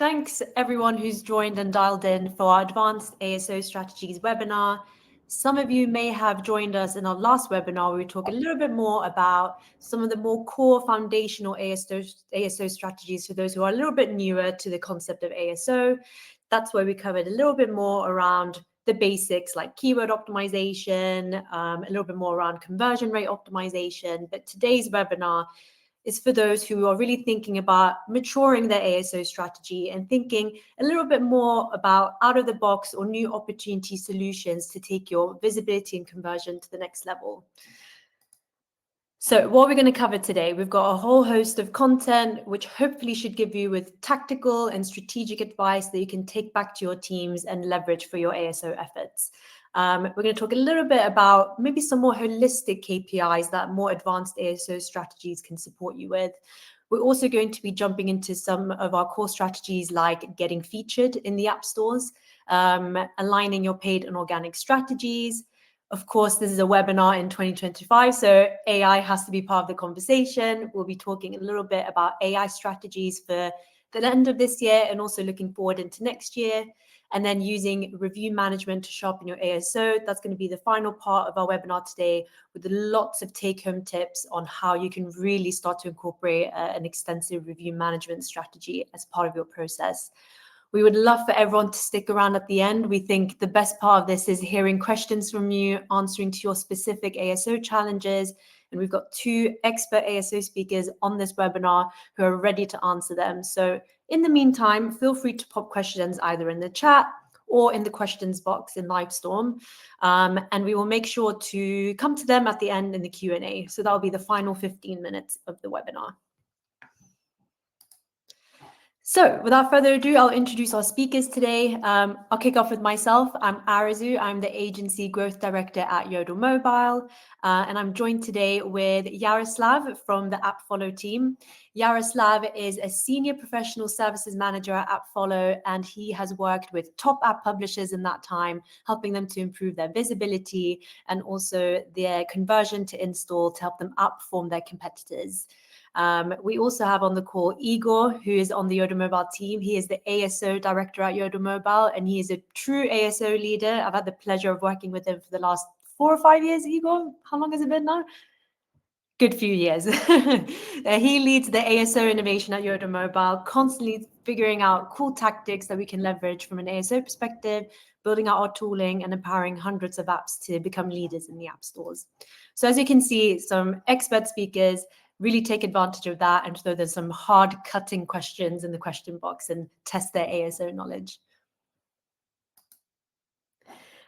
Thanks everyone who's joined and dialed in for our Advanced ASO Strategies webinar. Some of you may have joined us in our last webinar where we talk a little bit more about some of the more core foundational ASO strategies for those who are a little bit newer to the concept of ASO. That's where we covered a little bit more around the basics like keyword optimization, a little bit more around conversion rate optimization. But today's webinar is for those who are really thinking about maturing their ASO strategy and thinking a little bit more about out of the box or new opportunity solutions to take your visibility and conversion to the next level. So what we're going to cover today, we've got a whole host of content, which hopefully should give you with tactical and strategic advice that you can take back to your teams and leverage for your ASO efforts. We're going to talk a little bit about maybe some more holistic KPIs that more advanced ASO strategies can support you with. We're also going to be jumping into some of our core strategies like getting featured in the app stores, aligning your paid and organic strategies. Of course, this is a webinar in 2025, so AI has to be part of the conversation. We'll be talking a little bit about AI strategies for the end of this year and also looking forward into next year. And then using review management to sharpen your ASO. That's going to be the final part of our webinar today with lots of take-home tips on how you can really start to incorporate an extensive review management strategy as part of your process. We would love for everyone to stick around at the end. We think the best part of this is hearing questions from you, answering to your specific ASO challenges. And we've got 2 expert ASO speakers on this webinar who are ready to answer them. So in the meantime, feel free to pop questions either in the chat or in the questions box in Livestorm. And we will make sure to come to them at the end in the Q&A. So that'll be the final 15 minutes of the webinar. So without further ado, I'll introduce our speakers today. I'll kick off with myself. I'm Arazoo. I'm the Agency Growth Director at Yodel Mobile. And I'm joined today with Yaroslav from the AppFollow team. Yaroslav is a Senior Professional Services Manager at AppFollow, and he has worked with top app publishers in that time, helping them to improve their visibility and also their conversion to install to help them outperform their competitors. We also have on the call Igor, who is on the Yodel Mobile team. He is the ASO director at Yodel Mobile, and he is a true ASO leader. I've had the pleasure of working with him for the last 4 or 5 years. Igor, how long has it been now? Good few years. He leads the ASO innovation at Yodel Mobile, constantly figuring out cool tactics that we can leverage from an ASO perspective, building out our tooling and empowering hundreds of apps to become leaders in the app stores. So as you can see, some expert speakers really take advantage of that, and so there's some hard cutting questions in the question box and test their ASO knowledge.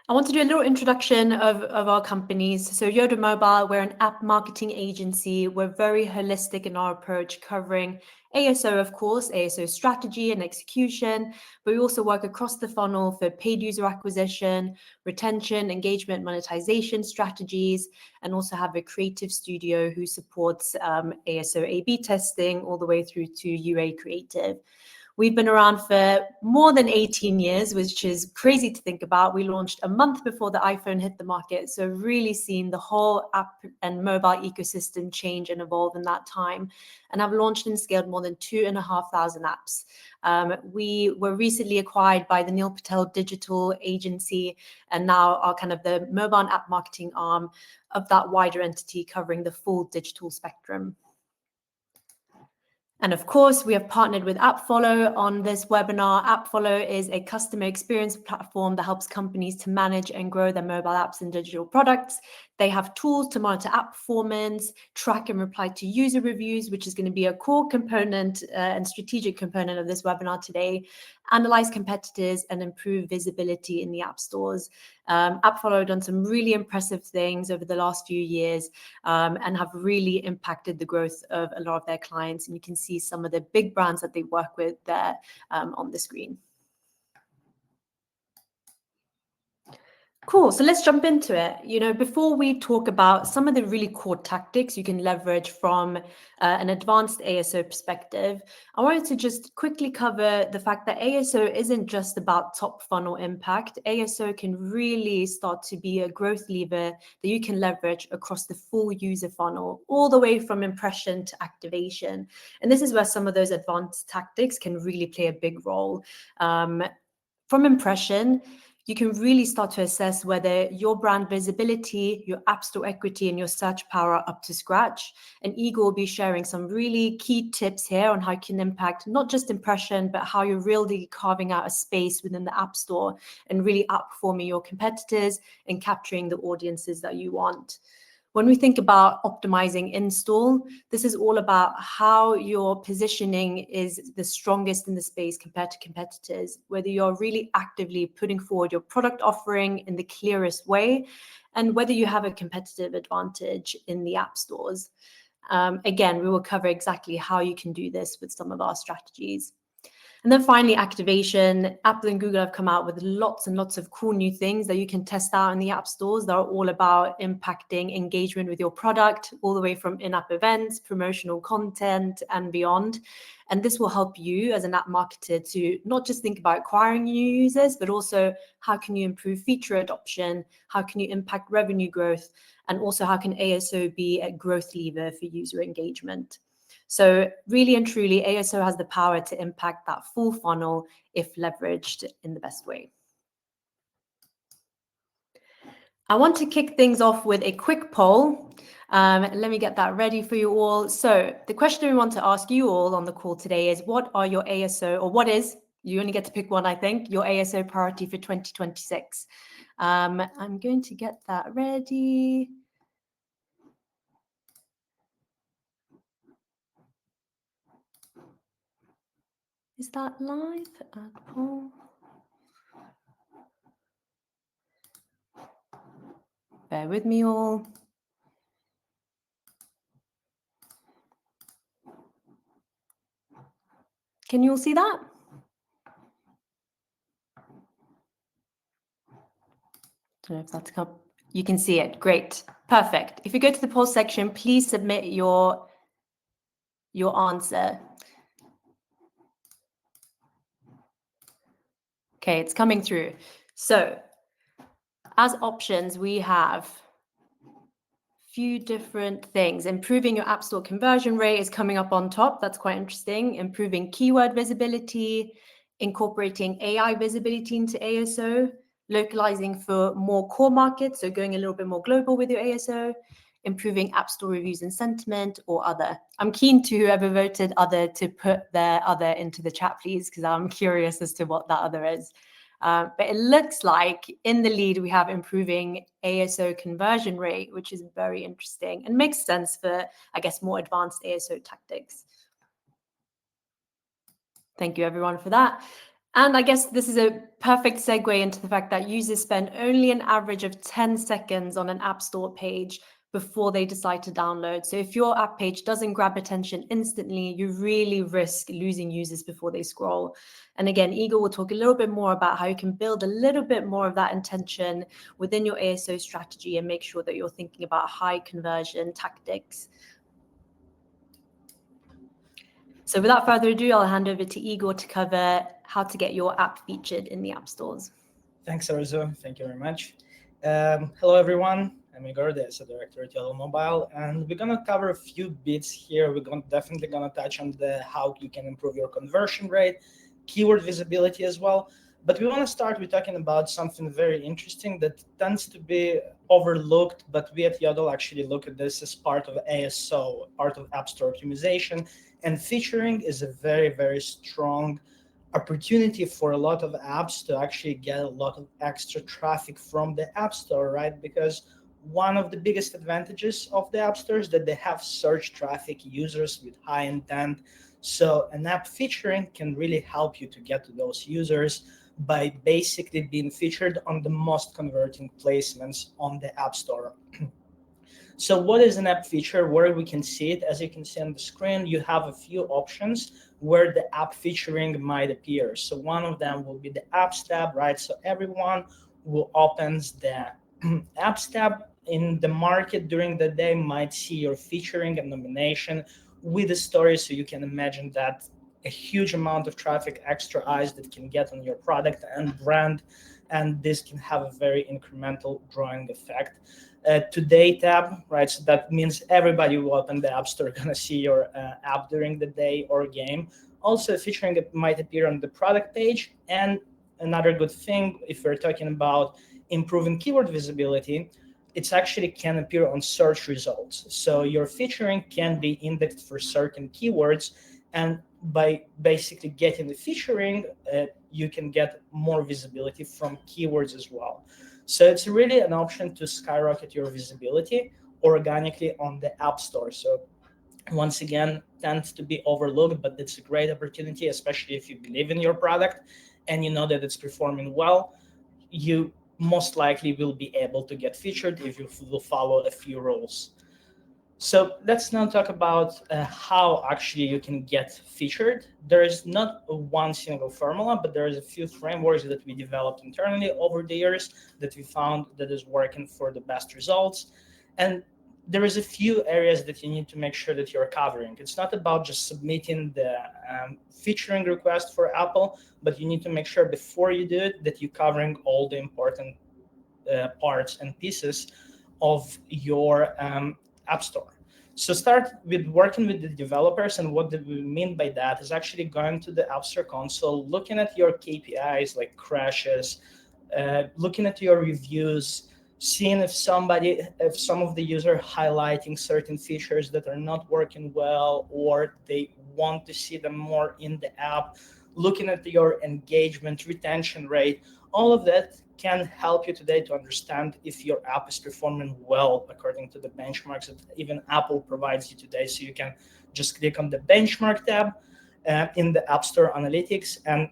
I want to do a little introduction of our companies. So Yodel Mobile, we're an app marketing agency. We're very holistic in our approach, covering ASO, of course, ASO strategy and execution, but we also work across the funnel for paid user acquisition, retention, engagement, monetization strategies, and also have a creative studio who supports ASO A/B testing all the way through to UA creative. We've been around for more than 18 years, which is crazy to think about. We launched a month before the iPhone hit the market, so really seen the whole app and mobile ecosystem change and evolve in that time. And I've launched and scaled more than 2,500 apps. We were recently acquired by the Neil Patel Digital Agency, and now are kind of the mobile and app marketing arm of that wider entity covering the full digital spectrum. And of course, we have partnered with AppFollow on this webinar. AppFollow is a customer experience platform that helps companies to manage and grow their mobile apps and digital products. They have tools to monitor app performance, track and reply to user reviews, which is going to be a core component and strategic component of this webinar today, analyze competitors and improve visibility in the app stores. AppFollow have done some really impressive things over the last few years and have really impacted the growth of a lot of their clients. And you can see some of the big brands that they work with there on the screen. Cool. So let's jump into it. Before we talk about some of the really core tactics you can leverage from an advanced ASO perspective, I wanted to just quickly cover the fact that ASO isn't just about top funnel impact. ASO can really start to be a growth lever that you can leverage across the full user funnel, all the way from impression to activation. And this is where some of those advanced tactics can really play a big role. From impression, you can really start to assess whether your brand visibility, your app store equity, and your search power are up to scratch. And Igor will be sharing some really key tips here on how you can impact not just impression, but how you're really carving out a space within the app store and really outperforming your competitors and capturing the audiences that you want. When we think about optimizing install, this is all about how your positioning is the strongest in the space compared to competitors, whether you're really actively putting forward your product offering in the clearest way, and whether you have a competitive advantage in the app stores. Again, we will cover exactly how you can do this with some of our strategies. And then finally, activation. Apple and Google have come out with lots and lots of cool new things that you can test out in the app stores that are all about impacting engagement with your product, all the way from in-app events, promotional content, and beyond. And this will help you as an app marketer to not just think about acquiring new users, but also how can you improve feature adoption, how can you impact revenue growth, and also how can ASO be a growth lever for user engagement. So really and truly, ASO has the power to impact that full funnel if leveraged in the best way. I want to kick things off with a quick poll. Let me get that ready for you all. So the question we want to ask you all on the call today is, what are your ASO, or what is, you only get to pick one, I think, your ASO priority for 2026? I'm going to get that ready. Is that live? Poll. Bear with me all. Can you all see that? I don't know if that's come. You can see it. Great. Perfect. If you go to the poll section, please submit your answer. Okay, it's coming through. So as options, we have a few different things. Improving your app store conversion rate is coming up on top. That's quite interesting. Improving keyword visibility, incorporating AI visibility into ASO, localizing for more core markets, so going a little bit more global with your ASO, improving app store reviews and sentiment, or other. I'm keen to whoever voted other to put their other into the chat, please, because I'm curious as to what that other is. But it looks like in the lead, we have improving ASO conversion rate, which is very interesting and makes sense for, I guess, more advanced ASO tactics. Thank you, everyone, for that. And I guess this is a perfect segue into the fact that users spend only an average of 10 seconds on an app store page before they decide to download. So if your app page doesn't grab attention instantly, you really risk losing users before they scroll. And again, Igor will talk a little bit more about how you can build a little bit more of that intention within your ASO strategy and make sure that you're thinking about high conversion tactics. So without further ado, I'll hand over to Igor to cover how to get your app featured in the app stores. Thanks, Arazoo. Thank you very much. Hello, everyone. I'm Igor, the ASO director at Yodel Mobile, and we're gonna cover a few bits here. We're definitely gonna touch on how you can improve your conversion rate, keyword visibility as well. But we want to start with talking about something very interesting that tends to be overlooked, but we at Yodel actually look at this as part of ASO, part of App Store optimization, and featuring is a very, very strong opportunity for a lot of apps to actually get a lot of extra traffic from the App Store, right? Because one of the biggest advantages of the App Store is that they have search traffic, users with high intent. So an app featuring can really help you to get to those users by basically being featured on the most converting placements on the App Store. So what is an app feature? Where we can see it, as you can see on the screen, you have a few options where the app featuring might appear. So one of them will be the apps tab, right? So everyone who opens the apps tab in the market during the day might see your featuring and nomination with a story. So you can imagine that a huge amount of traffic, extra eyes that can get on your product and brand, and this can have a very incremental drawing effect. Today tab, right? So that means everybody who open the App Store gonna see your app during the day or game. Also, featuring it might appear on the product page. And another good thing, if we're talking about improving keyword visibility, it actually can appear on search results. So your featuring can be indexed for certain keywords, and by basically getting the featuring, you can get more visibility from keywords as well. So it's really an option to skyrocket your visibility organically on the App Store. So once again, tends to be overlooked, but it's a great opportunity, especially if you believe in your product and you know that it's performing well. You most likely will be able to get featured if you will follow a few rules. So let's now talk about how actually you can get featured. There is not one single formula, but there is a few frameworks that we developed internally over the years that we found that is working for the best results. And there is a few areas that you need to make sure that you're covering. It's not about just submitting the featuring request for Apple, but you need to make sure before you do it that you're covering all the important parts and pieces of your App Store. So start with working with the developers, and what do we mean by that is actually going to the App Store console, looking at your KPIs like crashes, looking at your reviews, seeing if some of the user highlighting certain features that are not working well or they want to see them more in the app, looking at your engagement, retention rate. All of that can help you today to understand if your app is performing well according to the benchmarks that even Apple provides you today. So you can just click on the benchmark tab in the App Store Analytics and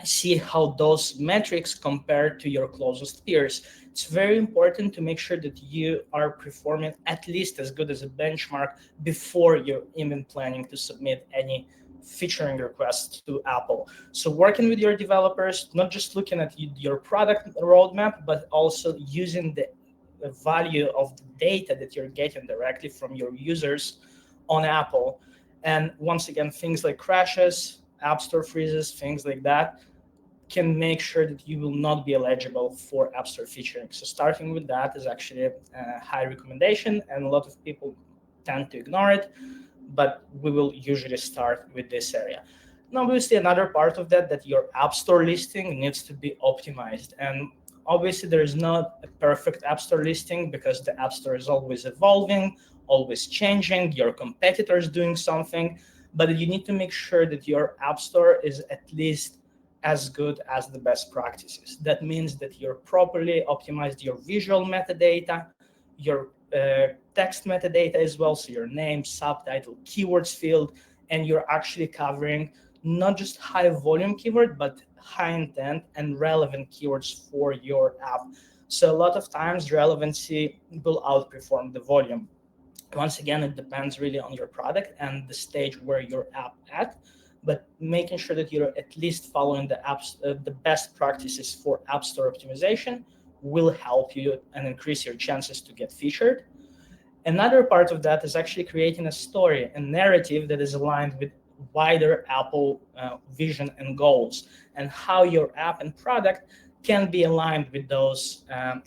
see how those metrics compare to your closest peers. It's very important to make sure that you are performing at least as good as a benchmark before you're even planning to submit any featuring requests to Apple. So working with your developers, not just looking at your product roadmap, but also using the value of the data that you're getting directly from your users on Apple. And once again, things like crashes, App Store freezes, things like that can make sure that you will not be eligible for App Store featuring. So starting with that is actually a high recommendation, and a lot of people tend to ignore it, but we will usually start with this area. Now, obviously, another part of that your App Store listing needs to be optimized. And obviously, there is not a perfect App Store listing because the App Store is always evolving, always changing, your competitors doing something, but you need to make sure that your App Store is at least as good as the best practices. That means that you're properly optimized your visual metadata, your text metadata as well, so your name, subtitle, keywords field, and you're actually covering not just high volume keyword, but high intent and relevant keywords for your app. So a lot of times relevancy will outperform the volume. Once again, it depends really on your product and the stage where your app at, but making sure that you're at least following the best practices for App Store optimization will help you and increase your chances to get featured. Another part of that is actually creating a story, a narrative that is aligned with wider Apple vision and goals, and how your app and product can be aligned with those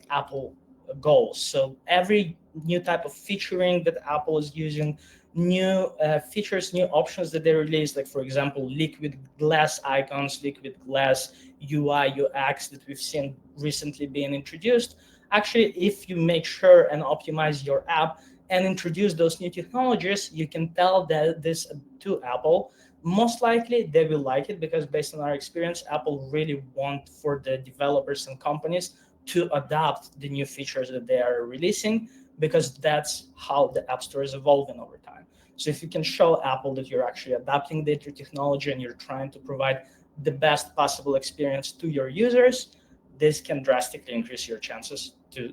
Apple goals. So every new type of featuring that Apple is using, new features, new options that they release, like for example, liquid glass icons, liquid glass UI, UX that we've seen recently being introduced. Actually, if you make sure and optimize your app and introduce those new technologies, you can tell that this to Apple. Most likely they will like it because based on our experience, Apple really want for the developers and companies to adopt the new features that they are releasing, because that's how the App Store is evolving over time. So if you can show Apple that you're actually adapting data technology and you're trying to provide the best possible experience to your users, this can drastically increase your chances to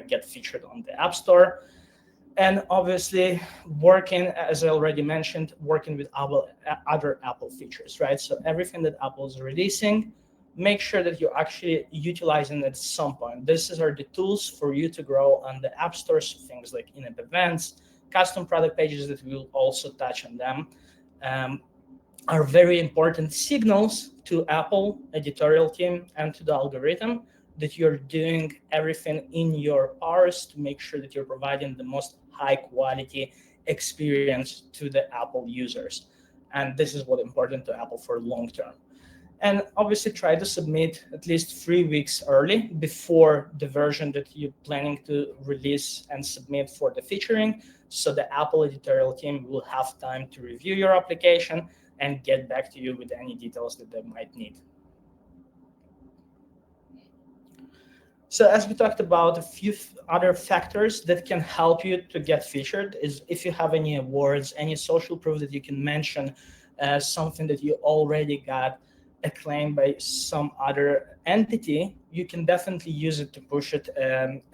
get featured on the App Store. And obviously, working, as I already mentioned, working with other Apple features, right? So everything that Apple is releasing, make sure that you're actually utilizing it at some point. These are the tools for you to grow on the App Store, so things like in-app events, custom product pages that we'll also touch on them, are very important signals to Apple editorial team and to the algorithm that you're doing everything in your powers to make sure that you're providing the most high quality experience to the Apple users. And this is what's important to Apple for long term. And obviously try to submit at least 3 weeks early before the version that you're planning to release and submit for the featuring, so the Apple editorial team will have time to review your application and get back to you with any details that they might need. So as we talked about, a few other factors that can help you to get featured is if you have any awards, any social proof that you can mention, something that you already got acclaimed by some other entity, you can definitely use it to push it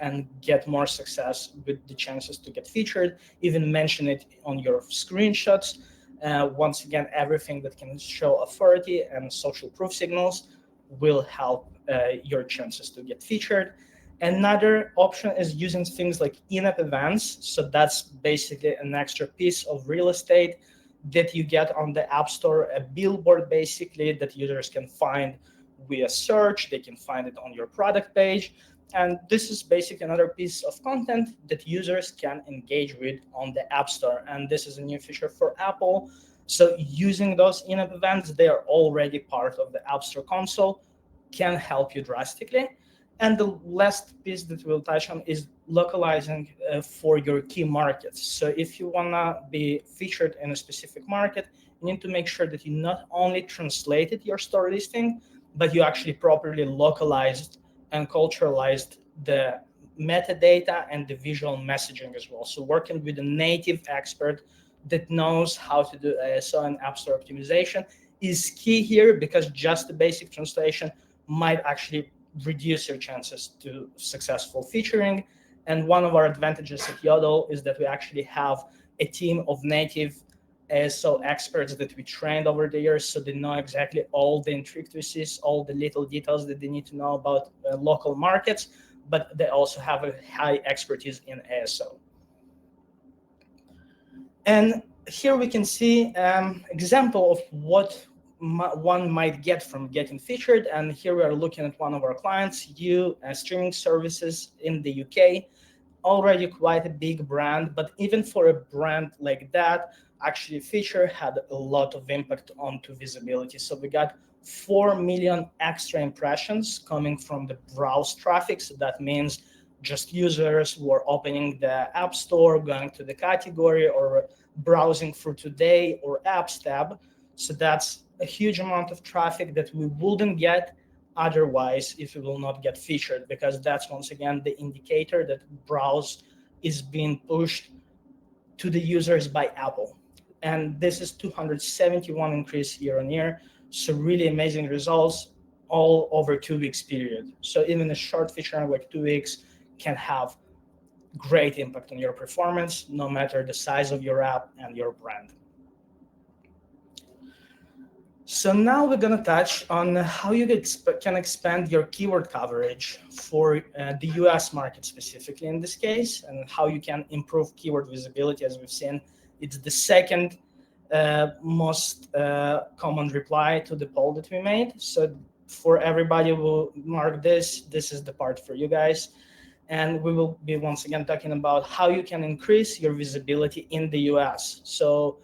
and get more success with the chances to get featured. Even mention it on your screenshots. Once again, everything that can show authority and social proof signals will help your chances to get featured. Another option is using things like in-app events. So that's basically an extra piece of real estate that you get on the App Store, a billboard basically that users can find via search. They can find it on your product page. And this is basically another piece of content that users can engage with on the App Store. And this is a new feature for Apple. So using those in-app events, they are already part of the App Store console, can help you drastically. And the last piece that we'll touch on is localizing for your key markets. So if you want to be featured in a specific market, you need to make sure that you not only translated your store listing, but you actually properly localized and culturalized the metadata and the visual messaging as well. So working with a native expert that knows how to do ASO and App Store optimization is key here, because just the basic translation might actually reduce your chances to successful featuring. And one of our advantages at Yodel is that we actually have a team of native ASO experts that we trained over the years, so they know exactly all the intricacies, all the little details that they need to know about local markets, but they also have a high expertise in ASO. And here we can see example of what one might get from getting featured. And here we are looking at one of our clients, streaming services in the UK, already quite a big brand, but even for a brand like that, actually feature had a lot of impact onto visibility. So we got 4 million extra impressions coming from the browse traffic. So that means just users who are opening the App Store, going to the category, or browsing through Today or Apps tab. So that's a huge amount of traffic that we wouldn't get otherwise if we will not get featured, because that's once again the indicator that browse is being pushed to the users by Apple. And this is 271 increase year on year. So really amazing results all over 2 weeks period. So even a short feature like 2 weeks can have great impact on your performance, no matter the size of your app and your brand. So now we're going to touch on how you can expand your keyword coverage for the US market specifically in this case, and how you can improve keyword visibility. As we've seen, it's the second most common reply to the poll that we made. So for everybody who marked this is the part for you guys. And we will be once again talking about how you can increase your visibility in the US. So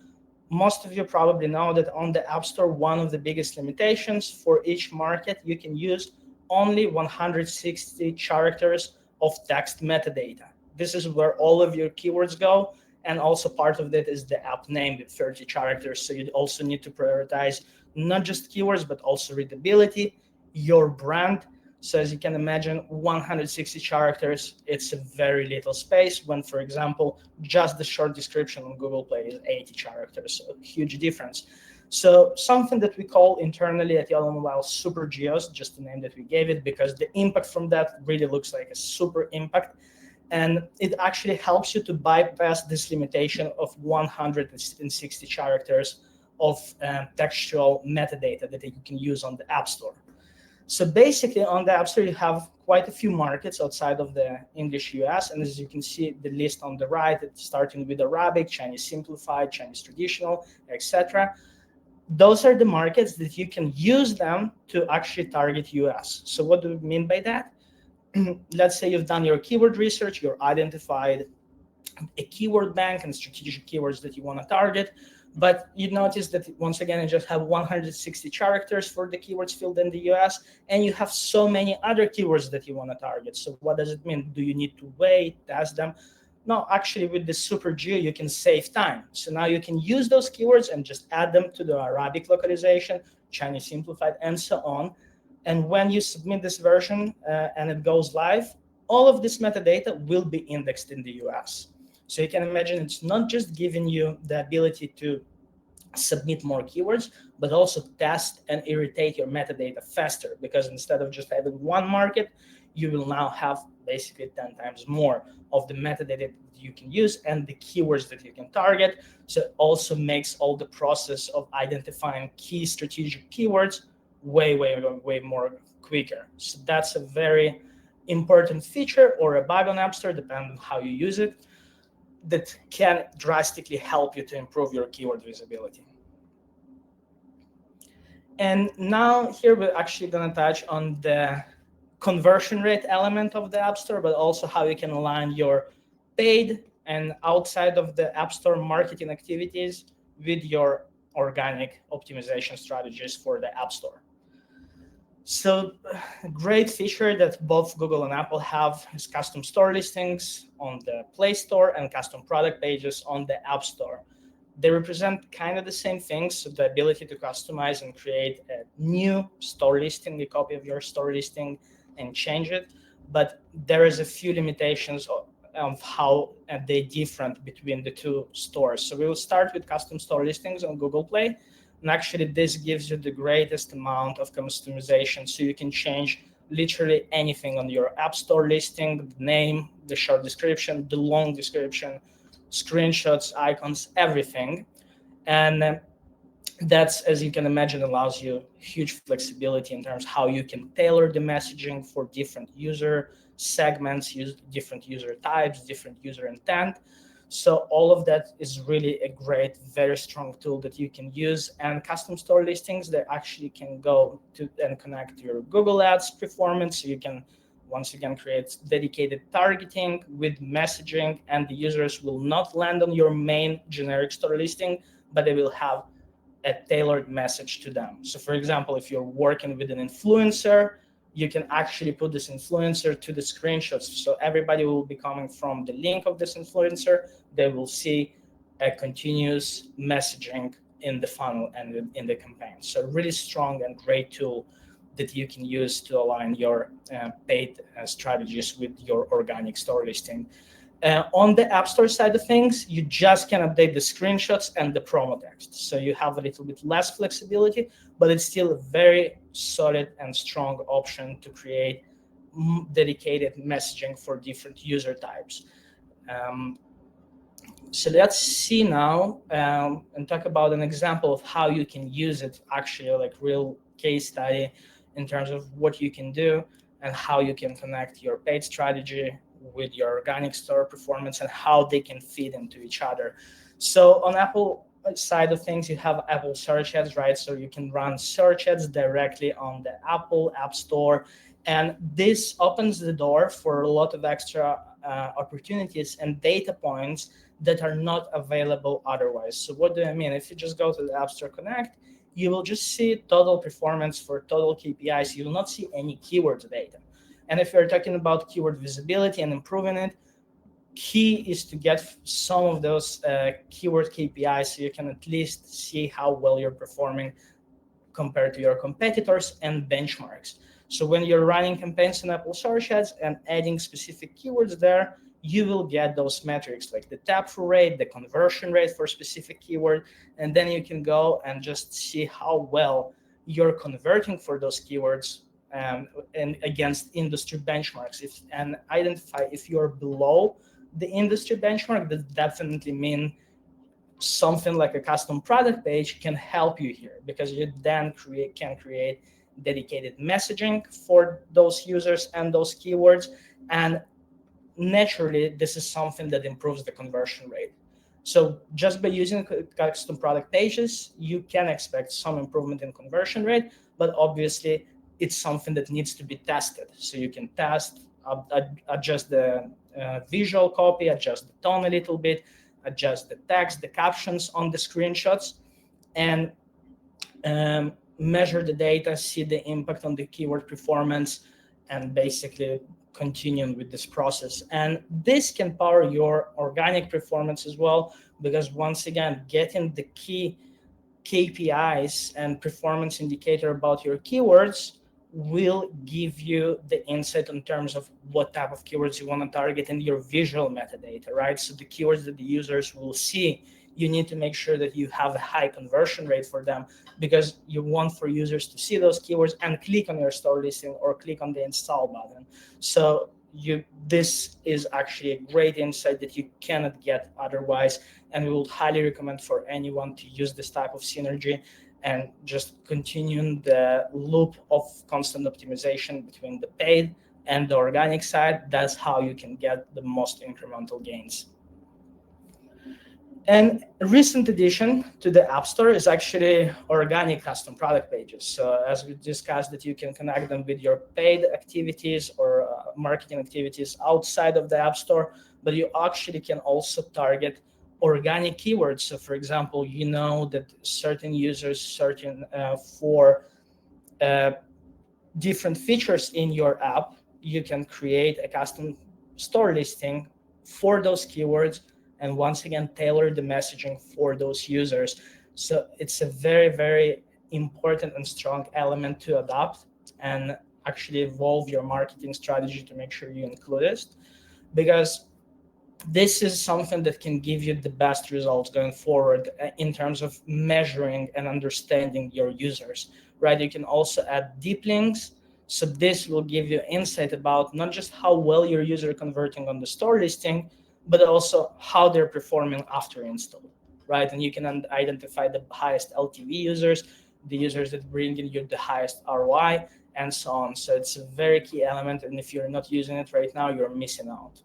most of you probably know that on the App Store, one of the biggest limitations for each market, you can use only 160 characters of text metadata. This is where all of your keywords go. And also part of that is the app name with 30 characters. So you also need to prioritize not just keywords, but also readability, your brand. So as you can imagine, 160 characters, it's a very little space when, for example, just the short description on Google Play is 80 characters, so a huge difference. So something that we call internally at Yodel Mobile super geos, just the name that we gave it, because the impact from that really looks like a super impact. And it actually helps you to bypass this limitation of 160 characters of textual metadata that you can use on the App Store. So basically on the App Store, you have quite a few markets outside of the English US. And as you can see, the list on the right, it's starting with Arabic, Chinese Simplified, Chinese Traditional, etc. Those are the markets that you can use them to actually target US. So what do we mean by that? Let's say you've done your keyword research, you're identified a keyword bank and strategic keywords that you want to target. But you notice that once again, you just have 160 characters for the keywords field in the US, and you have so many other keywords that you want to target. So what does it mean? Do you need to wait, test them? No, actually with the Super Geo, you can save time. So now you can use those keywords and just add them to the Arabic localization, Chinese Simplified, and so on. And when you submit this version and it goes live, all of this metadata will be indexed in the US. So you can imagine it's not just giving you the ability to submit more keywords, but also test and irritate your metadata faster, because instead of just having one market, you will now have basically 10 times more of the metadata that you can use and the keywords that you can target. So it also makes all the process of identifying key strategic keywords way more quicker. So that's a very important feature or a bug on App Store, depending on how you use it, that can drastically help you to improve your keyword visibility. And now here we're actually going to touch on the conversion rate element of the App Store, but also how you can align your paid and outside of the App Store marketing activities with your organic optimization strategies for the App Store. So a great feature that both Google and Apple have is custom store listings on the Play Store and custom product pages on the App Store. They represent kind of the same things, so the ability to customize and create a new store listing, a copy of your store listing, and change it. But there is a few limitations of how they're different between the two stores. So we will start with custom store listings on Google Play. And actually, this gives you the greatest amount of customization. So you can change literally anything on your App Store listing, the name, the short description, the long description, screenshots, icons, everything. And that's, as you can imagine, allows you huge flexibility in terms of how you can tailor the messaging for different user segments, use different user types, different user intent. So all of that is really a great, very strong tool that you can use. And custom store listings, they actually can go to and connect to your Google Ads performance. So you can, once again, create dedicated targeting with messaging, and the users will not land on your main generic store listing, but they will have a tailored message to them. So for example, if you're working with an influencer, you can actually put this influencer to the screenshots. So everybody will be coming from the link of this influencer. They will see a continuous messaging in the funnel and in the campaign. So really strong and great tool that you can use to align your paid strategies with your organic store listing. On the App Store side of things, you just can update the screenshots and the promo text. So you have a little bit less flexibility, but it's still a very solid and strong option to create dedicated messaging for different user types. So let's see now and talk about an example of how you can use it, actually, like real case study in terms of what you can do and how you can connect your paid strategy with your organic store performance and how they can feed into each other. So on Apple side of things, you have Apple search ads, right? So you can run search ads directly on the Apple App Store. And this opens the door for a lot of extra opportunities and data points that are not available otherwise. So what do I mean? If you just go to the App Store Connect, you will just see total performance for total KPIs. You will not see any keyword data. And if you're talking about keyword visibility and improving it, key is to get some of those keyword KPIs so you can at least see how well you're performing compared to your competitors and benchmarks. So when you're running campaigns in Apple Search Ads and adding specific keywords there, you will get those metrics like the tap-through rate, the conversion rate for specific keyword, and then you can go and just see how well you're converting for those keywords and against industry benchmarks. And identify if you're below the industry benchmark, that definitely mean something like a custom product page can help you here, because you then can create dedicated messaging for those users and those keywords. And naturally, this is something that improves the conversion rate. So just by using custom product pages, you can expect some improvement in conversion rate, but obviously it's something that needs to be tested. So you can test, adjust the visual copy, adjust the tone a little bit, adjust the text, the captions on the screenshots, and measure the data, see the impact on the keyword performance, and basically continuing with this process. And this can power your organic performance as well, because once again, getting the key KPIs and performance indicator about your keywords will give you the insight in terms of what type of keywords you want to target and your visual metadata, right? So the keywords that the users will see, you need to make sure that you have a high conversion rate for them, because you want for users to see those keywords and click on your store listing or click on the install button. So this is actually a great insight that you cannot get otherwise, and we would highly recommend for anyone to use this type of synergy and just continuing the loop of constant optimization between the paid and the organic side. That's how you can get the most incremental gains. And a recent addition to the App Store is actually organic custom product pages. So as we discussed, that you can connect them with your paid activities or marketing activities outside of the App Store, but you actually can also target organic keywords. So for example, you know that certain users searching for different features in your app, you can create a custom store listing for those keywords, and once again, tailor the messaging for those users. So it's a very, very important and strong element to adopt and actually evolve your marketing strategy to make sure you include it, because this is something that can give you the best results going forward in terms of measuring and understanding your users, right? You can also add deep links. So this will give you insight about not just how well your user are converting on the store listing, but also how they're performing after install, right? And you can identify the highest LTV users, the users that bring in you the highest ROI, and so on. So it's a very key element, and if you're not using it right now, you're missing out.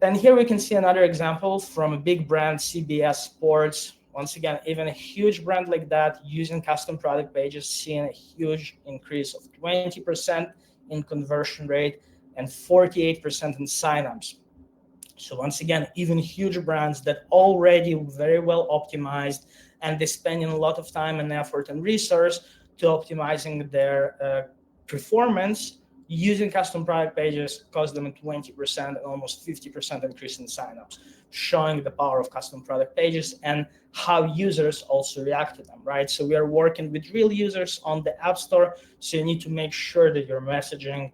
And here we can see another example from a big brand, CBS Sports. Once again, even a huge brand like that using custom product pages, seeing a huge increase of 20% in conversion rate and 48% in signups. So once again, even huge brands that already very well optimized, and they spending a lot of time and effort and resource to optimizing their performance, using custom product pages cost them a 20% and almost 50% increase in signups, showing the power of custom product pages and how users also react to them, right? So we are working with real users on the App Store, so you need to make sure that your messaging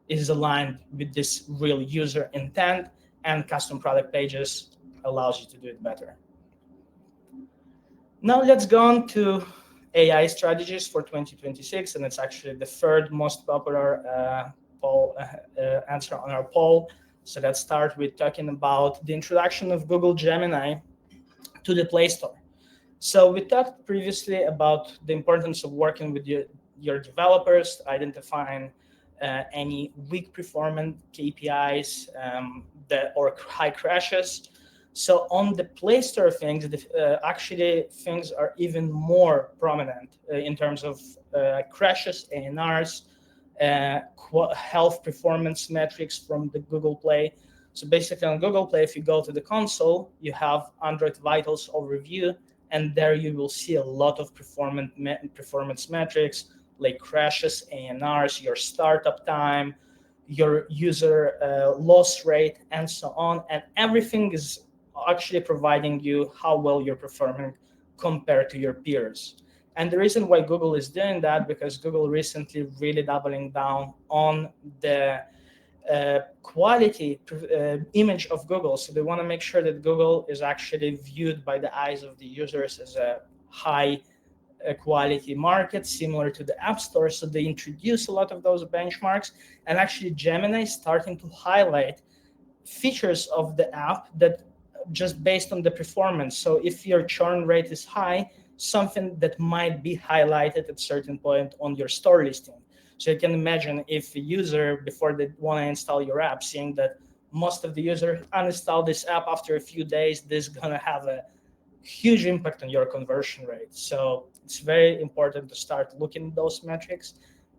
is aligned with this real user intent, and custom product pages allows you to do it better. Now let's go on to AI strategies for 2026, and it's actually the third most popular answer on our poll. So let's start with talking about the introduction of Google Gemini to the Play Store. So we talked previously about the importance of working with your developers, identifying any weak performance KPIs or high crashes. So on the Play Store things, actually things are even more prominent in terms of crashes, ANRs, health performance metrics from the Google Play. So basically on Google Play, if you go to the console, you have Android Vitals overview, and there you will see a lot of performance metrics like crashes, ANRs, your startup time, your user loss rate, and so on. And everything is actually providing you how well you're performing compared to your peers. And the reason why Google is doing that, because Google recently really doubling down on the quality image of Google. So they want to make sure that Google is actually viewed by the eyes of the users as a high quality market, similar to the App Store. So they introduce a lot of those benchmarks, and actually Gemini is starting to highlight features of the app that just based on the performance. So if your churn rate is high, something that might be highlighted at a certain point on your store listing. So you can imagine if a user, before they want to install your app, seeing that most of the users uninstall this app after a few days, this is going to have a huge impact on your conversion rate. So it's very important to start looking at those metrics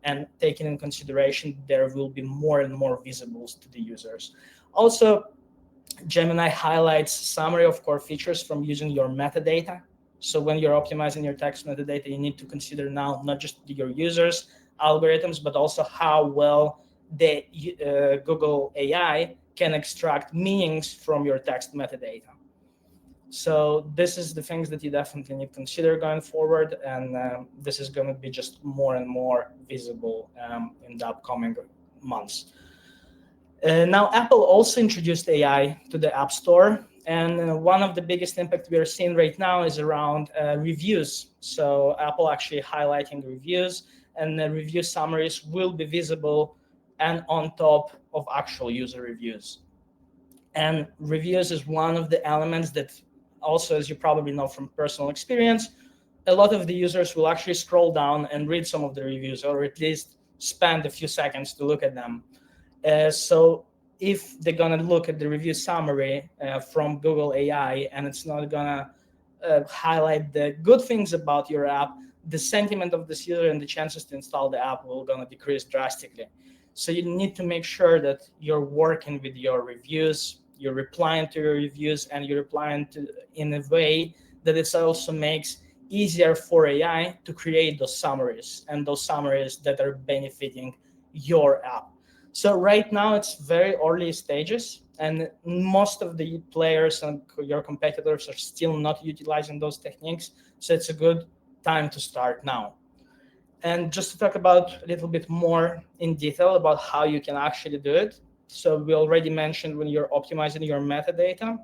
and taking in consideration there will be more and more visibles to the users. Also, Gemini highlights summary of core features from using your metadata. So when you're optimizing your text metadata, you need to consider now not just your users' algorithms, but also how well the Google AI can extract meanings from your text metadata. So this is the things that you definitely need to consider going forward, and this is going to be just more and more visible in the upcoming months. Now, Apple also introduced AI to the App Store, and one of the biggest impacts we are seeing right now is around reviews. So Apple actually highlighting reviews, and the review summaries will be visible and on top of actual user reviews. And reviews is one of the elements that also, as you probably know from personal experience, a lot of the users will actually scroll down and read some of the reviews, or at least spend a few seconds to look at them. So if they're going to look at the review summary from Google AI and it's not going to highlight the good things about your app, the sentiment of this user and the chances to install the app will going to decrease drastically. So you need to make sure that you're working with your reviews, you're replying to your reviews, and you're replying to in a way that it also makes easier for AI to create those summaries, and those summaries that are benefiting your app. So right now it's very early stages, and most of the players and your competitors are still not utilizing those techniques. So it's a good time to start now. And just to talk about a little bit more in detail about how you can actually do it. So we already mentioned when you're optimizing your metadata,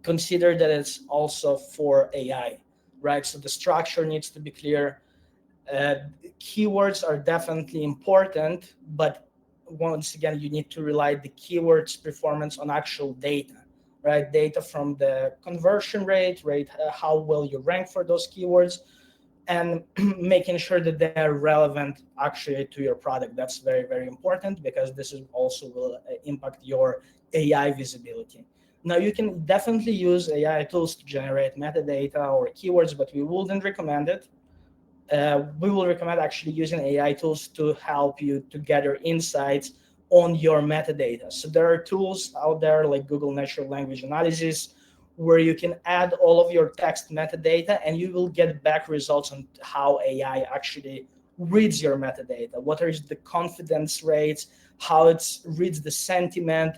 consider that it's also for AI, right? So the structure needs to be clear. Keywords are definitely important, but once again, you need to rely the keywords performance on actual data, right? Data from the conversion rate, how well you rank for those keywords, and making sure that they're relevant actually to your product. That's very, very important, because this is also will impact your AI visibility. Now, you can definitely use AI tools to generate metadata or keywords, but we wouldn't recommend it. We will recommend actually using AI tools to help you to gather insights on your metadata. So there are tools out there like Google Natural Language Analysis, where you can add all of your text metadata and you will get back results on how AI actually reads your metadata. What are the confidence rates, how it reads the sentiment,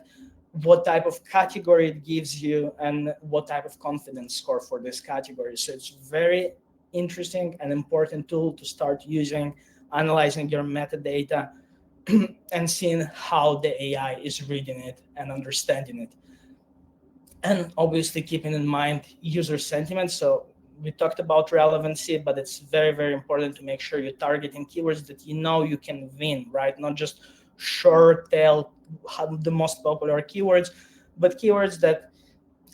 what type of category it gives you, and what type of confidence score for this category. So it's very interesting and important tool to start using, analyzing your metadata and seeing how the AI is reading it and understanding it. And obviously keeping in mind user sentiment. So we talked about relevancy, but it's very, very important to make sure you're targeting keywords that you know you can win, right? Not just short tail, the most popular keywords, but keywords that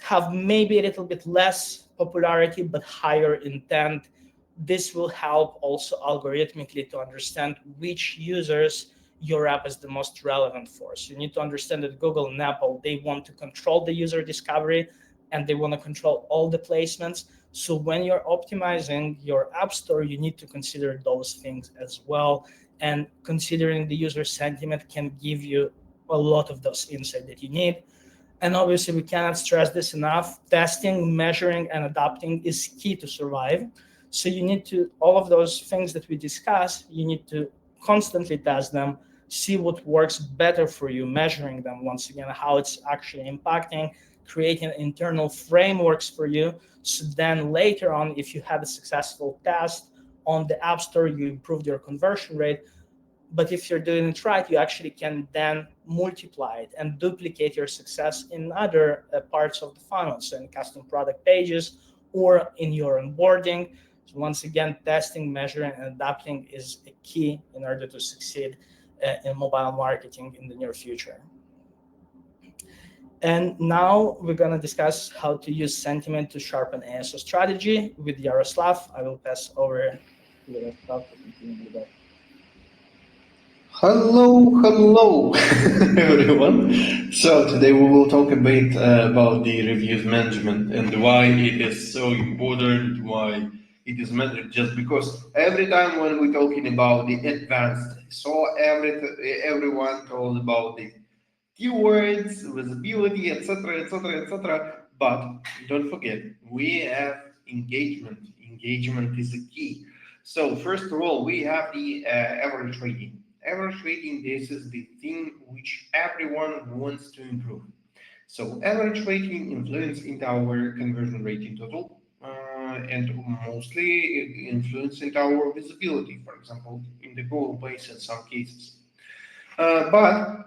have maybe a little bit less popularity, but higher intent. This will help also algorithmically to understand which users your app is the most relevant for. So you need to understand that Google and Apple, they want to control the user discovery and they want to control all the placements. So when you're optimizing your app store, you need to consider those things as well. And considering the user sentiment can give you a lot of those insights that you need. And obviously, we cannot stress this enough. Testing, measuring, and adapting is key to survive. So you need to, all of those things that we discuss, you need to constantly test them, see what works better for you, measuring them once again, how it's actually impacting, creating internal frameworks for you. So then later on, if you have a successful test on the App Store, you improved your conversion rate. But if you're doing it right, you actually can then multiply it and duplicate your success in other parts of the funnel, so in custom product pages or in your onboarding. So once again, testing, measuring, and adapting is a key in order to succeed in mobile marketing in the near future. And now we're going to discuss how to use sentiment to sharpen ASO strategy with Yaroslav. I will pass over to Yaroslav to continue with that. Hello, everyone. So today we will talk a bit about the reviews management and why it is so important, why it is matter. Just because every time when we're talking about the advanced, so everyone told about the keywords, visibility, etc., etc., etc. But don't forget, we have engagement. Engagement is the key. So first of all, we have the average rating. Average rating, this is the thing which everyone wants to improve. So average rating influence into our conversion rate in total, and mostly it influence into our visibility. For example, in the Google page in some cases. But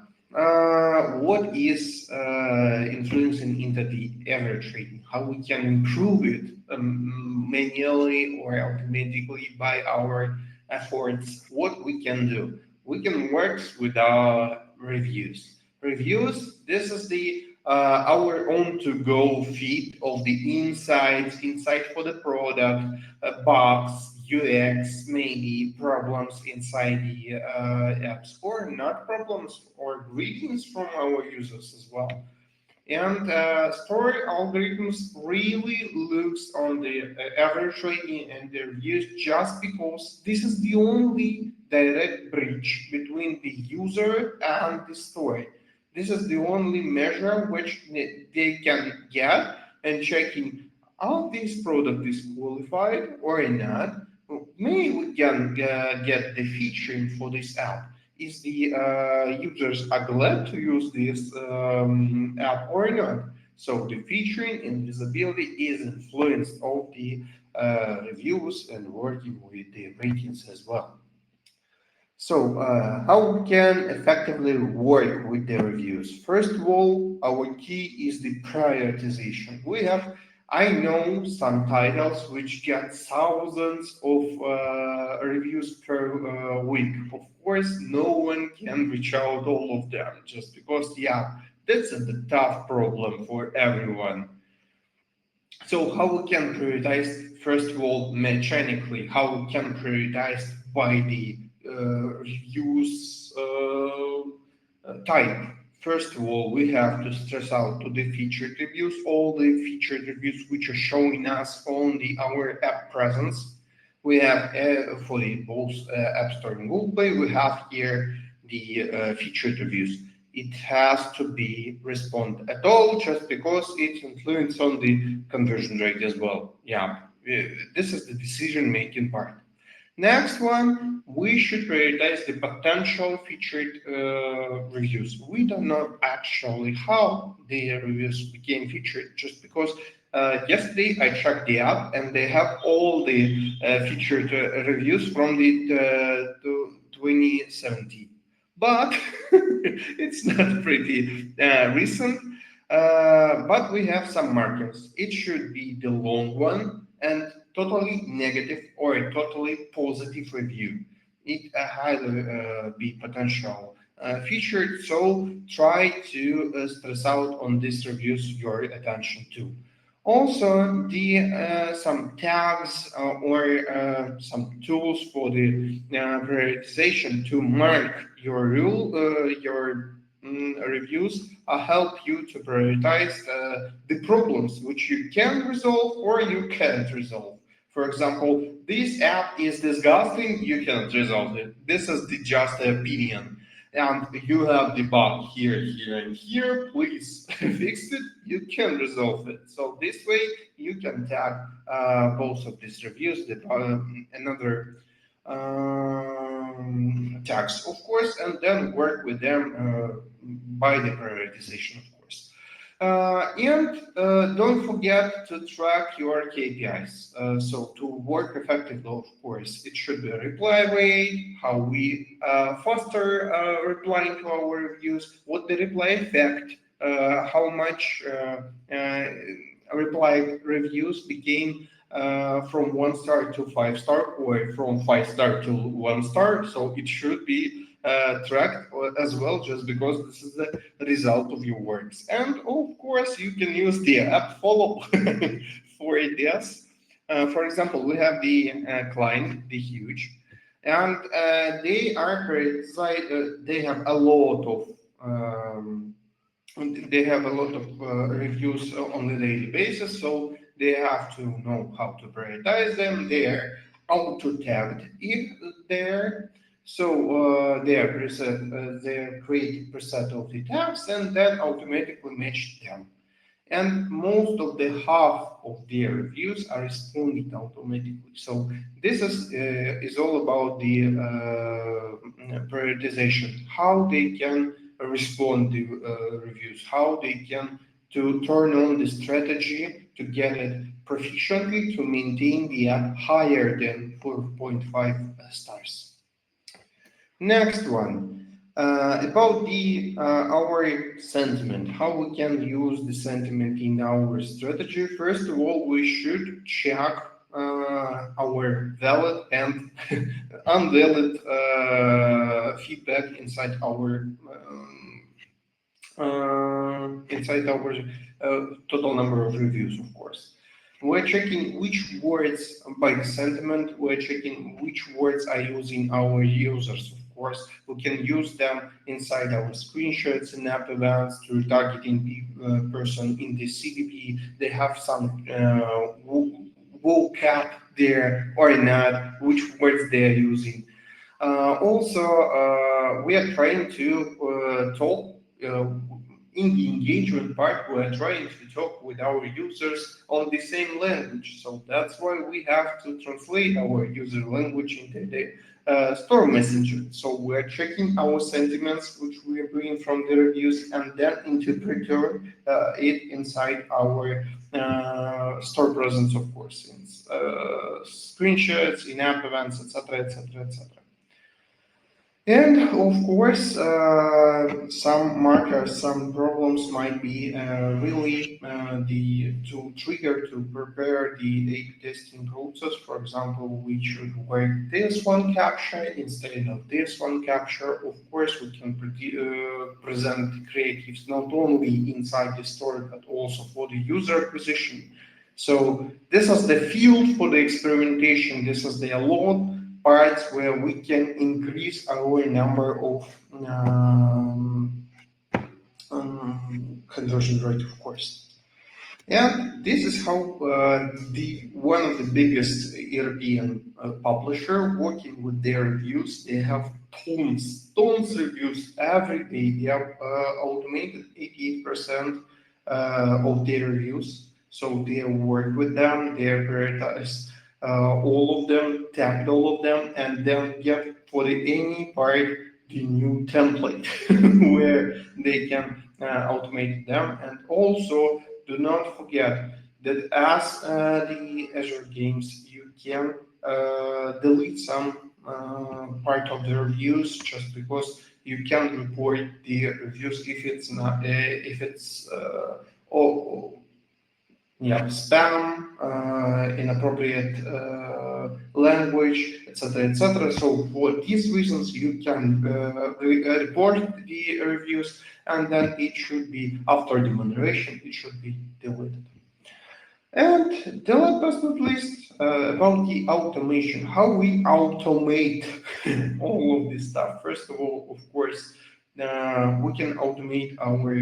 what is influencing into the average rating? How we can improve it manually or automatically by our efforts? What we can do? We can work with our reviews. Reviews. This is the our own to-go feed of the insight for the product, bugs, UX, maybe problems inside the apps, or not problems, or greetings from our users as well. And story algorithms really looks on the average rating and their views just because this is the only direct bridge between the user and the story. This is the only measure which they can get and checking how this product is qualified or not. Maybe we can get the featuring for this app is the users are glad to use this app or not. So the featuring and visibility is influenced of the reviews and working with the ratings as well. So, how we can effectively work with the reviews? First of all, our key is the prioritization. I know some titles which get thousands of reviews per week. Of course, no one can reach out all of them just because, yeah, that's a tough problem for everyone. So how we can prioritize, first of all, mechanically, how we can prioritize by the reviews type. First of all, we have to stress out to the featured reviews, all the featured reviews which are showing us on our app presence. We have for the both App Store and Google Play, we have here the featured reviews. It has to be respond at all just because it influences on the conversion rate as well. Yeah, this is the decision making part. Next one, we should prioritize the potential featured reviews. We don't know actually how the reviews became featured just because yesterday I checked the app and they have all the featured reviews from the 2017. But it's not pretty recent. But we have some markers. It should be the long one and totally negative or a totally positive review. It highly be potential featured. So try to stress out on these reviews your attention to. Also, the some tags or some tools for the prioritization to mark your reviews help you to prioritize the problems which you can resolve or you can't resolve. For example, this app is disgusting, you cannot resolve it. This is the just opinion. And you have the bug here, here, and here. Please fix it. You can resolve it. So this way you can tag both of these reviews, another tags, of course, and then work with them by the prioritization, of course. And don't forget to track your KPIs. So to work effectively, of course, it should be a reply rate, how we foster replying to our reviews, what the reply effect, how much reply reviews became from 1 star to 5 star or from 5 star to 1 star. So it should be tracked as well, just because this is the result of your works. And of course, you can use the AppFollow for this. For example, we have the client, the huge, and they have a lot of reviews on a daily basis, so they have to know how to prioritize them. They are auto tagged if they're they are they create preset of the tabs and then automatically match them. And most of the half of their reviews are responded automatically. So this is all about the prioritization, how they can respond to reviews, how they can to turn on the strategy to get it proficiently to maintain the app higher than 4.5 stars. Next one, about the our sentiment, how we can use the sentiment in our strategy. First of all, we should check our valid and unvalid feedback inside our total number of reviews, of course. We're checking which words by the sentiment, we're checking which words are using our users, of course. We can use them inside our screenshots and app events through targeting the person in the CDP. They have some vocab there or not, which words they are using. We are trying to talk in the engagement part. We are trying to talk with our users on the same language. So that's why we have to translate our user language into the store messenger. So we are checking our sentiments, which we are bringing from the reviews, and then interpret it inside our store presence, of course, in screenshots, in app events, etc., etc., etc. And of course, some markers, some problems might be really to trigger to prepare the A/B testing process. For example, we should work this one capture instead of this one capture. Of course, we can present creatives not only inside the store but also for the user acquisition. So this is the field for the experimentation. This is the lot parts where we can increase our number of conversion rate, of course. And this is how the one of the biggest European publisher working with their reviews. They have tons reviews every day. They have automated 88% of their reviews. So they work with them. They prioritize all of them, tagged all of them, and then get for any part the new template where they can automate them. And also do not forget that as the Azure games, you can delete some part of the reviews just because you can report the reviews if it's not spam, inappropriate language, etc., etc. So for these reasons, you can report the reviews, and then it should be after the moderation, it should be deleted. And the last but not least, about the automation, how we automate all of this stuff. First of all, of course, we can automate our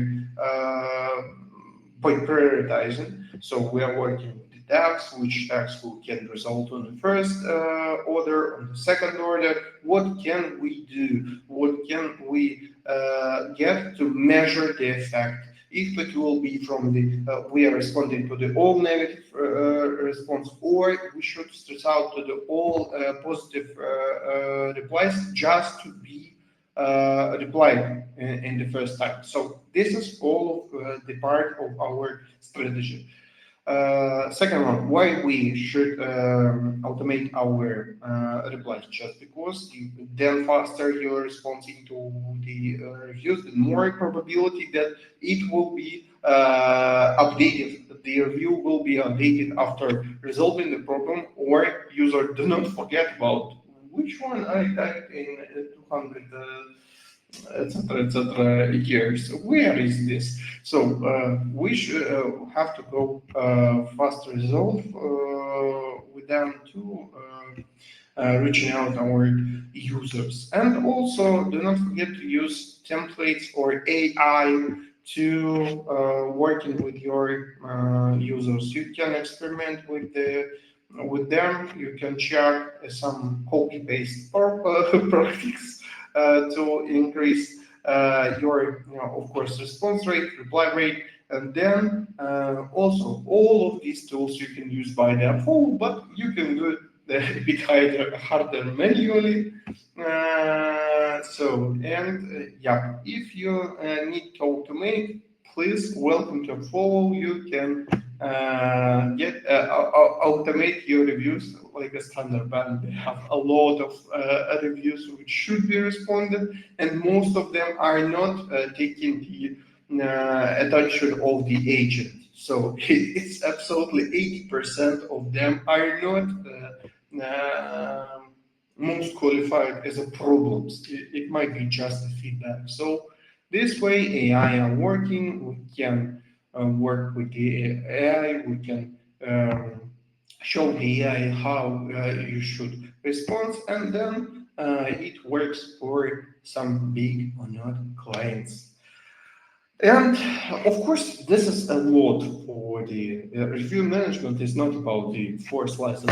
by prioritizing. So we are working with the tags, which tags can result on the first order, on the second order. What can we do? What can we get to measure the effect? If it will be from the, we are responding to the all negative response, or we should stress out to the all positive replies just to be replied in the first time. So this is all of the part of our strategy. Second one, why we should automate our replies? Just because then faster you're responding to the reviews, the more probability that it will be updated. The review will be updated after resolving the problem, or user do not forget about which one I typed in 100, etc., years. Where is this? So we should have to go fast result with them to reaching out our users. And also, do not forget to use templates or AI to working with your users. You can experiment with them. You can check some copy-paste practice to increase your, of course, response rate, reply rate, and then also all of these tools you can use by default, but you can do it a bit harder manually. Yeah, if you need to automate, please welcome to follow. You can automate your reviews like a standard band. They have a lot of reviews which should be responded, and most of them are not taking the attention of the agent. So it's absolutely 80% of them are not most qualified as a problems. It might be just a feedback. So this way AI are working. We can work with the AI. We can show the AI how you should respond, and then it works for some big or not clients. And of course, this is a lot for the review management. Is not about the 4 slices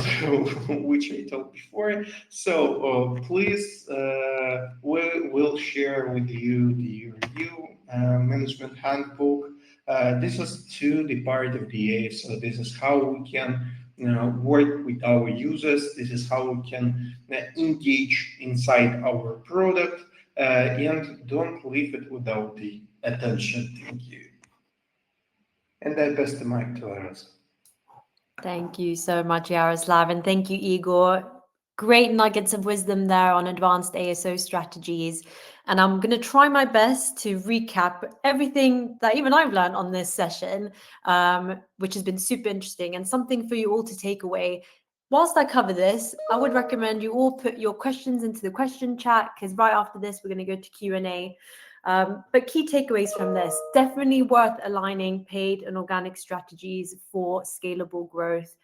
which I told before. So please, we will share with you the review management handbook. This is to the part of the ASO. This is how we can work with our users. This is how we can engage inside our product. And don't leave it without the attention. Thank you. And I pass the mic to Arazoo. Thank you so much, Yaroslav, and thank you, Igor. Great nuggets of wisdom there on advanced ASO strategies. And I'm going to try my best to recap everything that even I've learned on this session, which has been super interesting and something for you all to take away. Whilst I cover this, I would recommend you all put your questions into the question chat, because right after this, we're going to go to Q&A. But key takeaways from this, definitely worth aligning paid and organic strategies for scalable growth.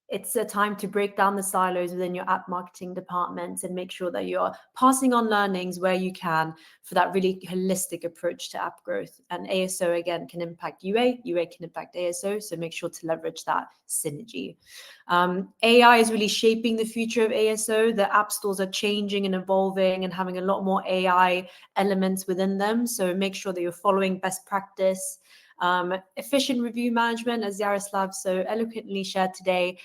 It's a time to break down the silos within your app marketing departments and make sure that you're passing on learnings where you can for that really holistic approach to app growth. And ASO, again, can impact UA can impact ASO, so make sure to leverage that synergy. AI is really shaping the future of ASO. The app stores are changing and evolving and having a lot more AI elements within them, so make sure that you're following best practice. Efficient review management, as Yaroslav so eloquently shared today,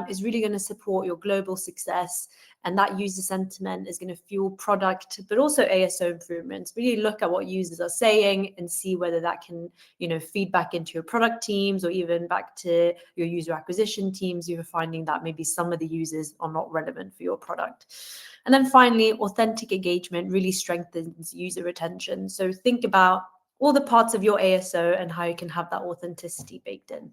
is really going to support your global success, and that user sentiment is going to fuel product, but also ASO improvements. Really look at what users are saying and see whether that can, feed back into your product teams or even back to your user acquisition teams. You're finding that maybe some of the users are not relevant for your product. And then finally, authentic engagement really strengthens user retention. So think about all the parts of your ASO and how you can have that authenticity baked in.